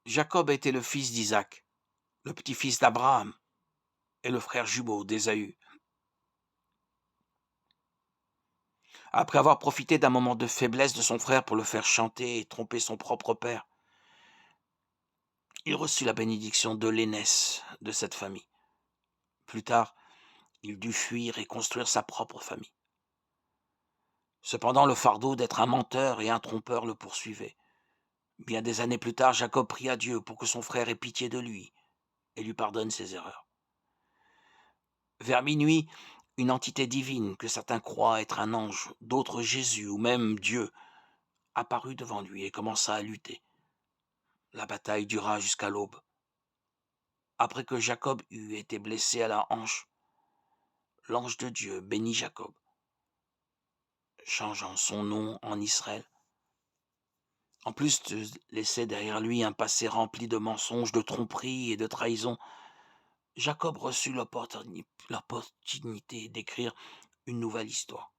Jacob était le fils d'Isaac, le petit-fils d'Abraham et le frère jumeau d'Ésaü. Après avoir profité d'un moment de faiblesse de son frère pour le faire chanter et tromper son propre père, il reçut la bénédiction de l'aînesse de cette famille. Plus tard, il dut fuir et construire sa propre famille. Cependant, le fardeau d'être un menteur et un trompeur le poursuivait. Bien des années plus tard, Jacob pria Dieu pour que son frère ait pitié de lui et lui pardonne ses erreurs. Vers minuit, une entité divine que certains croient être un ange, d'autres Jésus ou même Dieu, apparut devant lui et commença à lutter. La bataille dura jusqu'à l'aube. Après que Jacob eut été blessé à la hanche, l'ange de Dieu bénit Jacob, changeant son nom en Israël. En plus de laisser derrière lui un passé rempli de mensonges, de tromperies et de trahisons, Jacob reçut l'opportunité d'écrire une nouvelle histoire.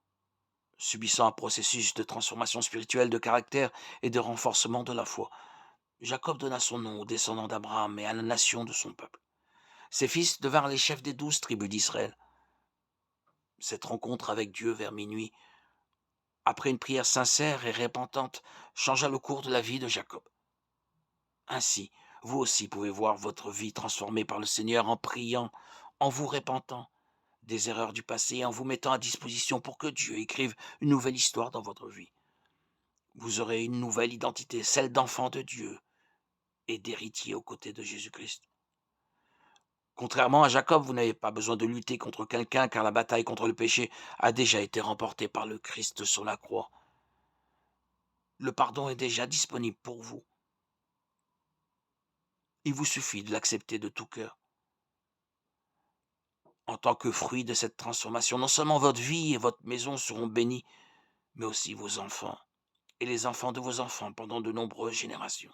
Subissant un processus de transformation spirituelle de caractère et de renforcement de la foi, Jacob donna son nom aux descendants d'Abraham et à la nation de son peuple. Ses fils devinrent les chefs des 12 tribus d'Israël. Cette rencontre avec Dieu vers minuit, après une prière sincère et repentante, changea le cours de la vie de Jacob. Ainsi, vous aussi pouvez voir votre vie transformée par le Seigneur en priant, en vous repentant des erreurs du passé et en vous mettant à disposition pour que Dieu écrive une nouvelle histoire dans votre vie. Vous aurez une nouvelle identité, celle d'enfant de Dieu et d'héritier aux côtés de Jésus-Christ. Contrairement à Jacob, vous n'avez pas besoin de lutter contre quelqu'un car la bataille contre le péché a déjà été remportée par le Christ sur la croix. Le pardon est déjà disponible pour vous. Il vous suffit de l'accepter de tout cœur. En tant que fruit de cette transformation, non seulement votre vie et votre maison seront bénies, mais aussi vos enfants et les enfants de vos enfants pendant de nombreuses générations.